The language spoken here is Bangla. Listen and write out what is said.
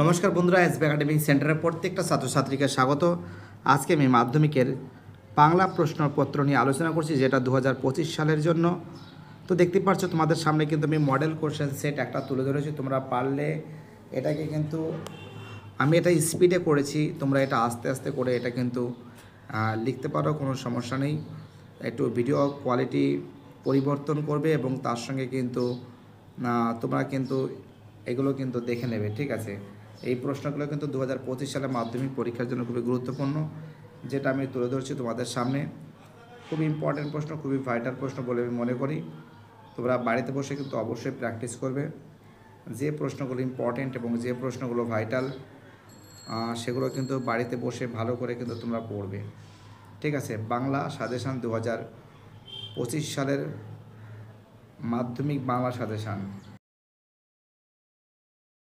নমস্কার বন্ধুরা, এসবি একাডেমিক সেন্টারের প্রত্যেকটা ছাত্রছাত্রীকে স্বাগত। আজকে আমি মাধ্যমিকের বাংলা প্রশ্নপত্র নিয়ে আলোচনা করছি, যেটা 2025 সালের জন্য। তো দেখতে পাচ্ছ তোমাদের সামনে কিন্তু আমি মডেল কোশ্চেন সেট একটা তুলে ধরেছি। তোমরা পারলে এটাকে কিন্তু আমি এটা স্পিডে করেছি, তোমরা এটা আস্তে আস্তে করে এটা কিন্তু লিখতে পারো, কোনো সমস্যা নেই। একটু ভিডিও কোয়ালিটি পরিবর্তন করবে এবং তার সঙ্গে কিন্তু তোমরা কিন্তু এগুলো কিন্তু দেখে নেবে, ঠিক আছে। এই প্রশ্নগুলো কিন্তু 2025 সালে মাধ্যমিক পরীক্ষার জন্য খুবই গুরুত্বপূর্ণ, যেটা আমি তুলে ধরছি তোমাদের সামনে। খুবই ইম্পর্টেন্ট প্রশ্ন, খুবই ভাইটাল প্রশ্ন বলে আমি মনে করি। তোমরা বাড়িতে বসে কিন্তু অবশ্যই প্র্যাকটিস করবে। যে প্রশ্নগুলো ইম্পর্টেন্ট এবং যে প্রশ্নগুলো ভাইটাল সেগুলো কিন্তু বাড়িতে বসে ভালো করে কিন্তু তোমরা পড়বে, ঠিক আছে। বাংলা সাজেশান 2025 সালের মাধ্যমিক বাংলা সাজেশান।